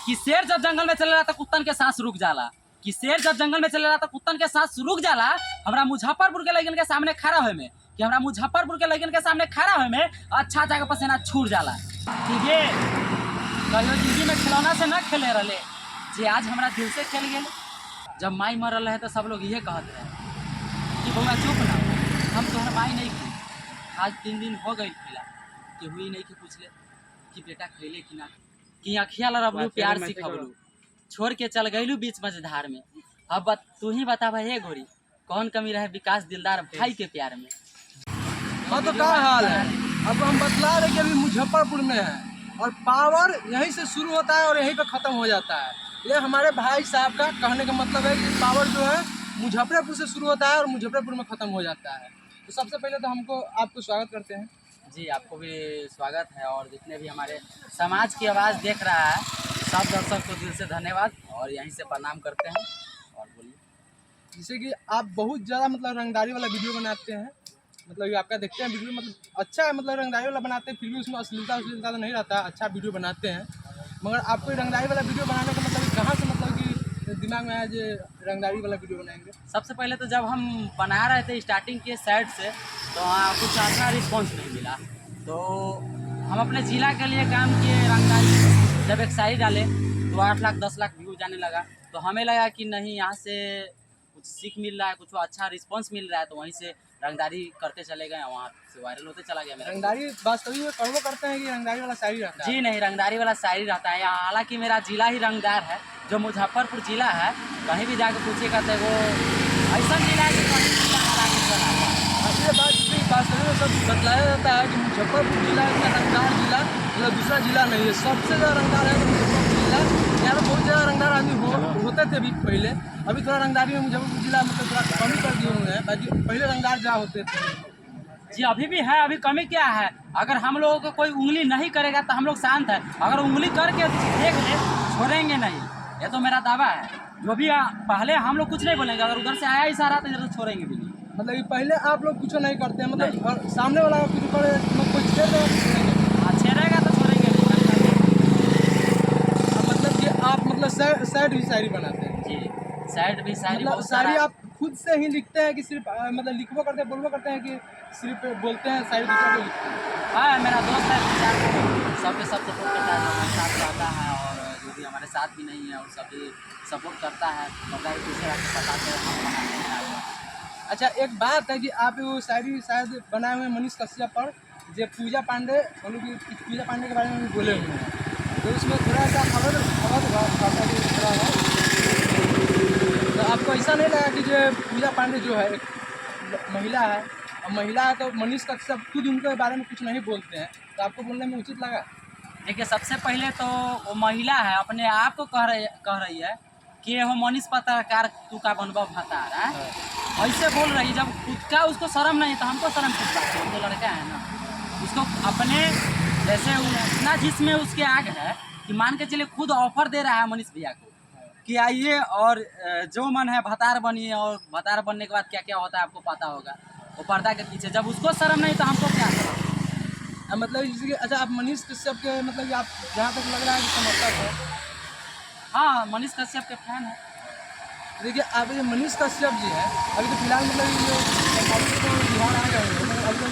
कि शेर जब जंगल में चले रहा था कुत्तन के सांस रुक जाला, कि शेर जब जंगल में चले रहा था कुत्तन के सांस रुक जाला। हमरा मुजफ्फरपुर के लड़कन के सामने खड़ा होए में, कि हमरा मुजफ्फरपुर के लड़कन के सामने खड़ा होए में अच्छा जगह पसीना छूट जाला। ठीक है, कहियो जिंदगी में खिलौना से न खेले रहे जे आज हमारा दिल से खेल गए। जब माई मर रहा है तो सब लोग ये कहते हैं कि बउआ चुप ना, हम तोहर माई नहीं खी। आज 3 दिन हो गई खिला कि हुई नहीं कि पूछ ले कि बेटा खैले कि ना, कि अखिया लड़बलू प्यार सिखबलू, छोड़ के चल गईलू बीच मझधार में। अब तू ही बता भाई ये घोड़ी कौन कमी रहे विकास दिलदार भाई के प्यार में। हाँ तो क्या हाल है, अब हम बतला रहे कि अभी मुजफ्फरपुर में है और पावर यहीं से शुरू होता है और यहीं पे ख़त्म हो जाता है। ये हमारे भाई साहब का कहने का मतलब है कि पावर जो है मुजफ्फरपुर से शुरू होता है और मुजफ्फरपुर में ख़त्म हो जाता है। तो सबसे पहले तो आपको स्वागत करते हैं। जी आपको भी स्वागत है, और जितने भी हमारे समाज की आवाज़ देख रहा है सब दर्शक को दिल से धन्यवाद और यहीं से प्रणाम करते हैं। और बोलिए। जैसे कि आप बहुत ज़्यादा मतलब रंगदारी वाला वीडियो बनाते हैं, मतलब ये आपका देखते हैं वीडियो, मतलब अच्छा है, मतलब रंगदारी वाला बनाते हैं, फिर भी उसमें अश्लीलता तो नहीं रहता, अच्छा वीडियो बनाते हैं। मगर आपको रंगदारी वाला वीडियो बनाने का मतलब कहाँ से मतलब कि दिमाग में आया जो रंगदारी वाला वीडियो बनाएंगे? सबसे पहले तो जब हम बना रहे थे स्टार्टिंग के साइड से तो वहाँ कुछ अच्छा रिस्पॉन्स नहीं मिला, तो हम अपने ज़िला के लिए काम किए रंगदारी। जब एक शायरी डाले तो 8 लाख 10 लाख व्यू जाने लगा, तो हमें लगा कि नहीं यहाँ से कुछ सीख मिल रहा है, कुछ अच्छा रिस्पॉन्स मिल रहा है, तो वहीं से रंगदारी करते चले गए, वहाँ से वायरल होते चला गया मेरा। रंगदारी वास्तविक में करवो करते हैं कि रंगदारी वाला शायरी रहता है? जी नहीं, रंगदारी वाला शायरी रहता है। हालांकि मेरा जिला ही रंगदार है, जो मुजफ्फरपुर जिला है, कहीं भी जाकर पूछिएगा तो वो ऐसा जिला है कि कहीं जिला ये बात सब बतलाया जाता है कि मुजफ्फरपुर जिला का रंगदार जिला मतलब दूसरा जिला नहीं है, सबसे ज़्यादा रंगदार है मुजफ्फरपुर जिला। यहाँ पर बहुत ज़्यादा रंगदार आदमी होते थे भी पहले, अभी थोड़ा रंगदारी में मुजफ्फरपुर जिला मतलब थोड़ा कमी कर दिए हुए हैं, बाकी पहले रंगदार जहाँ होते थे। जी अभी भी है, अभी कमी क्या है, अगर हम लोगों को कोई उंगली नहीं करेगा तो हम लोग शांत है, अगर उंगली करके देख ले छोड़ेंगे नहीं, ये तो मेरा दावा है। जो भी पहले हम लोग कुछ नहीं बोलेंगे, अगर उधर से आया इशारा तो इधर से छोड़ेंगे भी नहीं। मतलब कि पहले आप लोग कुछ नहीं करते हैं, मतलब और सामने वाला कुछ करे मतलब कोई छेड़ देगा, छेड़ेगा तो छोड़ेंगे नहीं। मतलब कि आप मतलब साइड भी शायरी बनाते हैं? जी साइड भी शायरी, मतलब शायरी आप खुद से ही लिखते हैं कि सिर्फ मतलब लिखबो करते हैं, बोलबो करते हैं कि सिर्फ बोलते हैं शायरी दूसरा को लिखते हैं? हाँ मेरा दोस्त है सबके सब सपोर्ट करता है, हमारे साथ रहता है, और जो भी हमारे साथ भी नहीं है और सभी सपोर्ट करता है, पता है दूसरे आपको बताते हैं हम बनाते हैं। अच्छा एक बात है कि आप वो शायरी शायद बनाए हुए मनीष कश्यप पर, जो पूजा पांडे बोलो कि पूजा पांडे के बारे में भी बोले हुए हैं, तो उसमें थोड़ा सा खबर है, तो आपको ऐसा नहीं लगा कि जो पूजा पांडे जो है एक महिला है, और महिला है तो मनीष कश्यप खुद उनके बारे में कुछ नहीं बोलते हैं, तो आपको बोलने में उचित लगा? देखिए सबसे पहले तो वो महिला है, अपने आप को कह रही है कि वो मनीष पत्रकार तू का बनवा भता रहा है, ऐसे बोल रही। जब खुद का उसको शर्म नहीं तो हमको शर्म किस बात है, हम तो लड़का है ना। उसको अपने जैसे इतना जिसमें उसके आग है कि मान के चलिए खुद ऑफर दे रहा है मनीष भैया को कि आइए और जो मन है भतार बनिए, और भतार बनने के बाद क्या क्या होता है आपको पता होगा, वो पर्दा के पीछे। जब उसको शर्म नहीं तो हमको क्या शर्म? मतलब जैसे कि अच्छा आप मनीष कश्यप के मतलब आप जहाँ तक लग रहा है कि समर्थक है? हाँ मनीष कश्यप के फैन है। देखिए आप ये मनीष कश्यप जी हैं, अभी तो फिलहाल मतलब ये बिहार आ गए हैं, अभी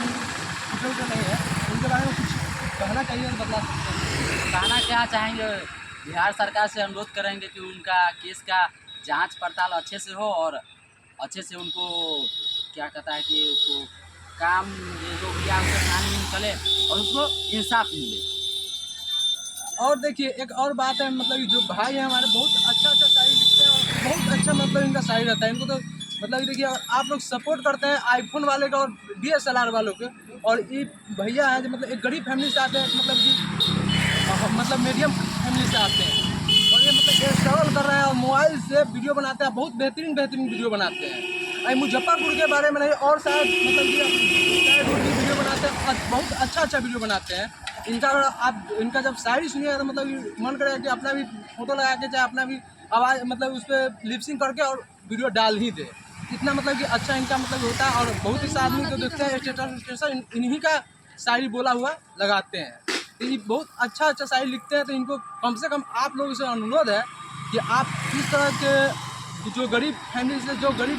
कुछ नहीं है, उनके बारे में कुछ कहना चाहिए तो बता सकते हैं? कहना क्या चाहेंगे, बिहार सरकार से अनुरोध करेंगे कि उनका केस का जांच पड़ताल अच्छे से हो, और अच्छे से उनको क्या कहता है कि उसको काम ये जो भी उसके कान में निकले और उसको इंसाफ मिले। और देखिए एक और बात है, मतलब जो भाई हैं हमारे बहुत अच्छा शायरी लिखते हैं और बहुत अच्छा मतलब इनका शायरी रहता है, इनको तो मतलब देखिए आप लोग सपोर्ट करते हैं आईफोन वाले का और DSLR वालों के, और ये भैया है जो मतलब एक गरीब फैमिली से आते हैं, मतलब कि मतलब मीडियम फैमिली से आते हैं, और ये मतलब ये स्ट्रगल कर रहे हैं और मोबाइल से वीडियो बनाते हैं, बहुत बेहतरीन वीडियो बनाते हैं। मुजफ्फरपुर के बारे में नहीं और शायद मतलब कि वीडियो बनाते हैं, बहुत अच्छा वीडियो बनाते हैं। इनका अगर आप इनका जब शायरी सुनिएगा तो मतलब मन करेगा कि अपना भी फोटो लगा के चाहे अपना भी आवाज़ मतलब उस पर लिपसिंग करके और वीडियो डाल ही दे, इतना मतलब कि अच्छा इनका मतलब होता है। और बहुत ही आदमी को देखते हैं स्टेटस इन्हीं का शायरी बोला हुआ लगाते हैं। तो ये बहुत अच्छा अच्छा शायरी लिखते हैं। तो इनको कम से कम आप लोगों से अनुरोध है कि आप इस तरह के जो गरीब फैमिली से फैमिली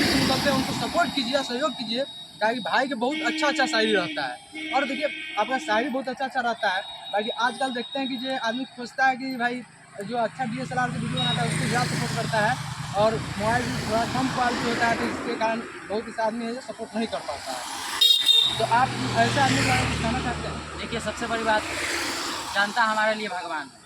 से निकलते हैं उनको सपोर्ट कीजिए, सहयोग कीजिए, ताकि भाई के बहुत अच्छा अच्छा शायरी रहता है। और देखिए आपका शायरी बहुत अच्छा अच्छा रहता है। बाकी आजकल देखते हैं कि जो आदमी सोचता है कि भाई जो अच्छा DSLR से वीडियो बनाता है उसको ज़्यादा सपोर्ट करता है, और मोबाइल भी थोड़ा कम क्वालिटी होता है, तो इसके कारण बहुत से आदमी है जो सपोर्ट नहीं कर पाता है। तो आप ऐसे आदमी के बारे में कहना चाहते हैं? देखिए, सबसे बड़ी बात, जनता हमारे लिए भगवान है।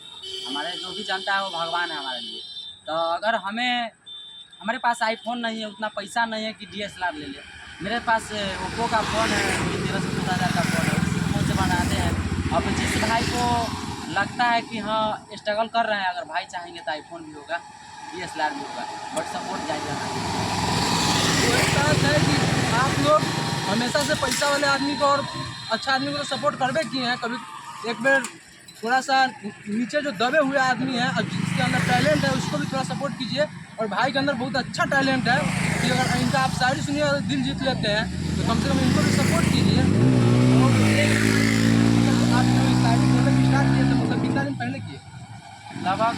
हमारे जो भी जनता है वो भगवान है हमारे लिए। तो अगर हमारे पास आईफोन नहीं है, उतना पैसा नहीं है कि DSLR ले ले, मेरे पास ओप्पो का फ़ोन है, 13 से 14 हज़ार का फ़ोन है, उसी फ़ोन से बनाते हैं। अब जिस भाई को लगता है कि हाँ स्ट्रगल कर रहे हैं, अगर भाई चाहेंगे तो आईफोन भी होगा, DSLR भी होगा, बट सपोर्ट चाहिए हमें। तो एक बात है कि आप लोग हमेशा से पैसा वाले आदमी को और अच्छा आदमी को तो सपोर्ट करबे किए हैं, कभी एक बार थोड़ा सा नीचे जो दबे हुए आदमी हैं और जिसके अंदर टैलेंट है उसको भी थोड़ा सपोर्ट कीजिए। और भाई के अंदर बहुत अच्छा टैलेंट है कि अगर इनका आप शायरी सुनिए और दिल जीत लेते हैं तो कम से कम इनको भी सपोर्ट कीजिए। और आप जो शायरी बोलने की स्टार्ट किए थे, मतलब कितना दिन पहले किए? लगभग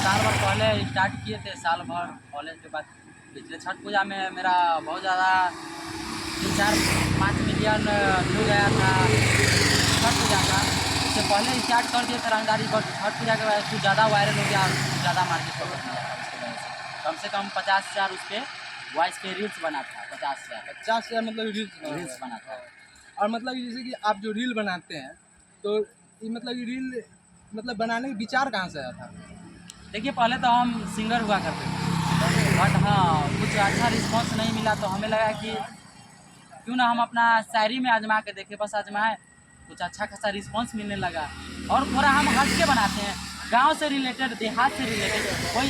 साल भर पहले स्टार्ट किए थे। साल भर कॉलेज के बाद पिछले छठ पूजा में मेरा बहुत ज़्यादा 3-4-5 मिलियन व्यू गया था छठ पूजा का। उससे पहले स्टार्ट कर दिए थे रंगदारी, बट छठ पूजा के बाद कुछ ज़्यादा वायरल हो गया और कुछ ज़्यादा मार्केट हो गया। उसकी वजह से कम से कम 50,000 उस पर वॉइस पे रील्स बना था। 50,000 50 मतलब रील्स बना था। और मतलब जैसे कि आप जो रील बनाते हैं तो ये मतलब ये रील मतलब बनाने का विचार कहाँ से आया था? देखिए, पहले तो हम सिंगर हुआ करते थे, बट हाँ कुछ अच्छा रिस्पॉन्स नहीं मिला, तो हमें लगा कि क्यों ना हम अपना शायरी में आजमा के देखें। बस आजमाए, कुछ अच्छा खासा रिस्पॉन्स मिलने लगा। और थोड़ा हम हट के बनाते हैं, गांव से रिलेटेड, देहात से रिलेटेड। कोई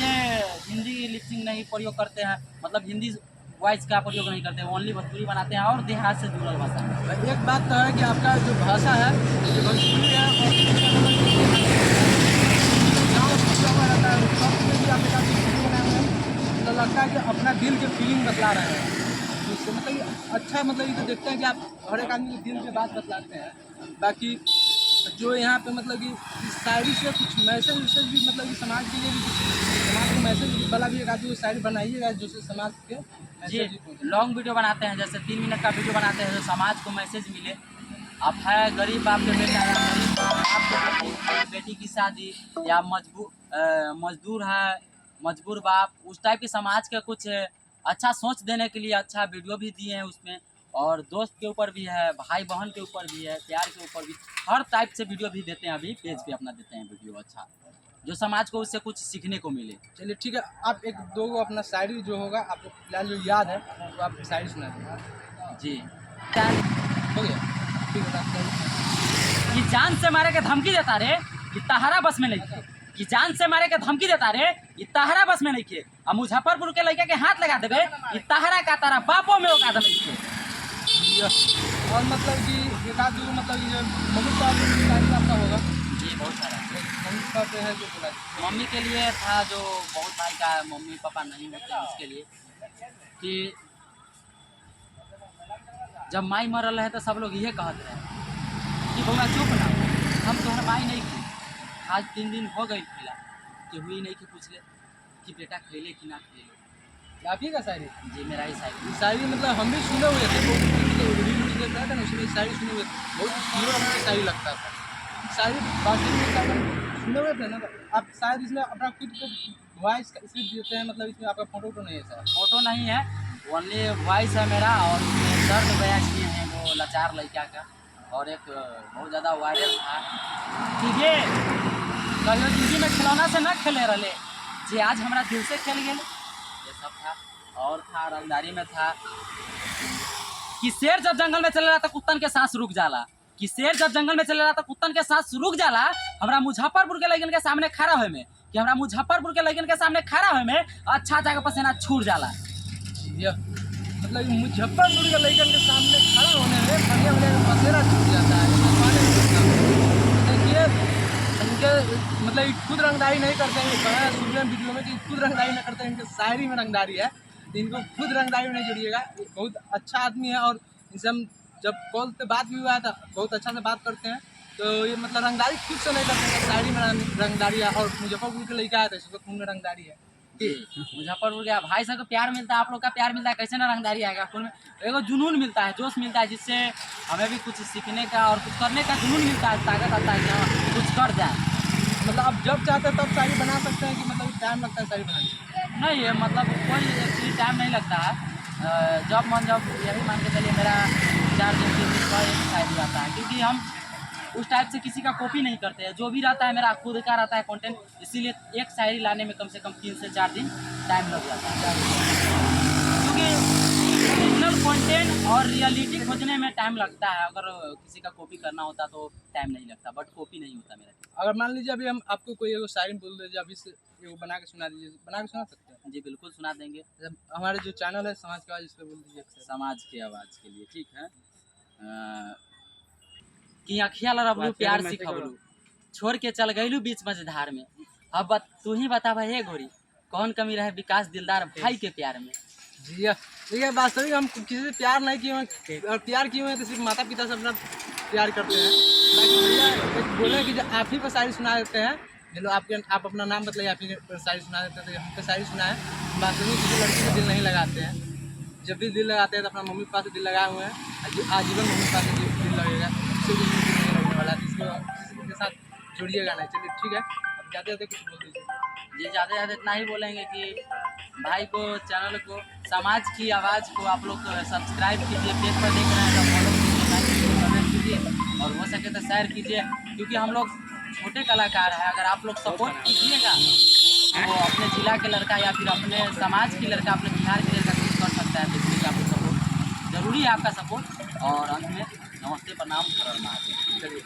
हिंदी लिपसिंग नहीं प्रयोग करते हैं, मतलब हिंदी वॉइस का प्रयोग नहीं करते, ओनली भोजपुरी बनाते हैं और देहात से जुड़ल भाषा है। एक बात तो है कि आपका जो भाषा है ये भोजपुरी है और गाँव छुपा हुआ रहता है, उस वक्त में भी आपके साथ वीडियो बनाए हुए हैं तो लगता है कि अपना दिल के फीलिंग बतला रहे हैं। तो इससे मतलब ये अच्छा, मतलब ये तो देखते हैं कि आप हर एक आदमी के दिल की बात बतलाते हैं। बाकी जो यहाँ पे मतलब कि इस शायरी से कुछ मैसेज वैसेज भी, मतलब कि समाज के लिए भी कुछ, समाज को मैसेज वाला भी एक आदमी को शायरी बनाइएगा जो से समाज के जी, मैसेज भी पहुँचे। लॉन्ग वीडियो बनाते हैं, जैसे 3 मिनट का वीडियो बनाते हैं जो समाज को मैसेज मिले। अब है गरीब बाप के बेटा या गरीब बाप के बेटी की शादी, या मजदूर है, मजबूर बाप, उस टाइप के समाज के कुछ अच्छा सोच देने के लिए अच्छा वीडियो भी दिए हैं उसमें। और दोस्त के ऊपर भी है, भाई बहन के ऊपर भी है, प्यार के ऊपर भी, हर टाइप से वीडियो भी देते हैं। अभी पेज पे अपना देते हैं वीडियो अच्छा, जो समाज को उससे कुछ सीखने को मिले। चलिए ठीक है, आप एक दो गो अपना शायरी जो होगा आपको फिलहाल जो याद है तो आप शायरी सुना दीजिए। जी, हो गया? ठीक है, आप शायरी। कि जान से मारे के धमकी देता रे, कि तहरा बस में नहीं थे। कि जान से मारे के धमकी देता रे, ये तहरा बस में नहीं थे। अब मुजफ्फरपुर के लड़के के हाथ लगा देवे, ये तहरा का तारा बापों में औकात नहीं थे। और मतलब कि एक आध दो मतलब कि जो मम्मी पापा की शायरी आपका होगा, जी, बहुत सारा। मम्मी पापा है जो बोला मम्मी के लिए था, जो बहुत भाई का मम्मी पापा नहीं होते उसके लिए, कि जब माई मरल है तो सब लोग ये कहते हैं कि बउआ चुप ना हो, हम तोहर माई नहीं थी। आज 3 दिन हो गई खिला कि हुई नहीं कि पूछ ले कि बेटा खेले कि ना खेले। आप ही का शायरी? जी, मेरा ही शायरी। ये शायरी मतलब हम भी सुने हुए थे, बहुत रील वील देख रहे थे ना, उसमें शायरी सुने हुए थे, बहुत क्लियर हमको शायरी लगता था शायरी। बाकी में क्या सुने हुए थे ना, तो आप शायद इसमें अपना खुद को वॉइस इसलिए देते हैं, मतलब इसमें आपका फोटो तो नहीं है सर? फोटो नहीं है, ओनली वॉइस है मेरा। और उसमें दर्द बयां किए हैं वो लाचार लड़का का। और एक बहुत ज़्यादा वायरल था कि ये कहियो जिंदगी में खिलौना से न खेले रहे, जे आज हमारा दिल से खेल गए, ये सब था। और था रंगदारी में था कि शेर जब जंगल में चले रहा था कुत्तन के सांस रुक जाला। कि शेर जब जंगल में चले रहा था कुत्तन के सांस रुक जाला। हमरा मुजफ्फरपुर के लड़कन के सामने खड़ा हुए में, कि हमरा मुजफ्फरपुर के लड़कन के सामने खड़ा हुए में अच्छा जगह पसीना छूट जाला। यह मतलब कि मुजफ्फरपुर के लड़कन के सामने खड़ा होने में बढ़िया बढ़िया पसेरा छूट जाता है। देखिए इनके मतलब ये खुद रंगदारी नहीं करते हैं, बताया सुनने वीडियो में कि खुद रंगदारी नहीं करते हैं, इनके शायरी में रंगदारी है, तो इनको खुद रंगदारी में नहीं जुड़िएगा। ये बहुत अच्छा आदमी है और इनसे हम जब कॉल पे बात भी हुआ था बहुत अच्छा से बात करते हैं। तो ये मतलब रंगदारी खुद से नहीं करते हैं, शायरी में रंगदारी है। और मुजफ्फरपुर के लड़का है तो इसको खून में रंगदारी है। मुजफ्फरपुर के भाई साहब को प्यार मिलता है, आप लोग का प्यार मिलता है, कैसे ना रंगदारी आएगा खून में। एगो जुनून मिलता है, जोश मिलता है, जिससे हमें भी कुछ सीखने का और कुछ करने का जुनून मिलता है, ताकत आता है कि हम कुछ कर जाए। मतलब आप जब चाहते हैं तब शायरी बना सकते हैं कि मतलब टाइम लगता है शायरी बनाने में? नहीं, ये मतलब कोई एक्चुअली टाइम नहीं लगता है। जब मन जब यही मान के चलिए मेरा 4 दिन 3 दिन पर एक शायरी आता है, क्योंकि हम उस टाइप से किसी का कॉपी नहीं करते हैं। जो भी रहता है मेरा खुद का रहता है कंटेंट, इसीलिए एक शायरी लाने में कम से कम 3 से 4 दिन टाइम लग जाता है, क्योंकि ओरिजिनल कंटेंट और रियलिटी खोजने में टाइम लगता है। अगर किसी का कॉपी करना होता तो टाइम नहीं लगता, बट कॉपी नहीं होता मेरा। अगर मान लीजिए अभी हम आपको कोई एगो शायरी बोल दीजिए, अभी से एगो बना के सुना दीजिए, बना के सुना सकते हैं? जी बिल्कुल सुना देंगे। जब हमारे जो चैनल है समाज की आवाज़, इस पर बोल दीजिए एक शायरी। समाज की आवाज़ के लिए ठीक है। कि अखिया लड़बलू प्यार सिखबलू, छोड़ के चल गईलू बीच मझधार में। अब तू ही बता भाई हे गोरी, कौन कमी रहे विकास दिलदार भाई के प्यार में। जी देखिए, वास्तविक हम किसी से प्यार नहीं किए हैं, और प्यार किए हुए हैं तो सिर्फ माता पिता से अपना प्यार करते हैं। ताकि भैया एक बोले कि जो आप ही को शायरी सुना देते हैं, चलो आप अपना नाम बताइए, आप ही को शायरी सुना देते हैं, तो हम पे शायरी सुना है। वास्तविक किसी लड़की से दिल नहीं लगाते हैं। जब भी दिल लगाते हैं तो अपना मम्मी पापा से दिल लगाए हुए हैं, आजीवन मम्मी पापा से दिल लगेगा, इससे भी दिल नहीं लगने वाला है। इसको के साथ जुड़िएगा नहीं। चलिए ठीक है, अब जाते जाते कुछ बोल दीजिए। जी ज़्यादा ज़्यादा इतना ही बोलेंगे कि भाई को, चैनल को, समाज की आवाज़ को आप लोग सब्सक्राइब कीजिए। पेज पर देख रहे हैं तो फॉलो कीजिए, लाइक कीजिए, कमेंट कीजिए, और हो सके तो शेयर कीजिए, क्योंकि हम लोग छोटे कलाकार हैं। अगर आप लोग सपोर्ट कीजिएगा तो अपने ज़िला के लड़का या फिर अपने समाज की लड़का, अपने बिहार के लड़का कुछ कर सकता है। तो इसलिए आपको सपोर्ट ज़रूरी है, आपका सपोर्ट। और अंत में नमस्ते, प्रणाम, हर हर महादेव। चलिए।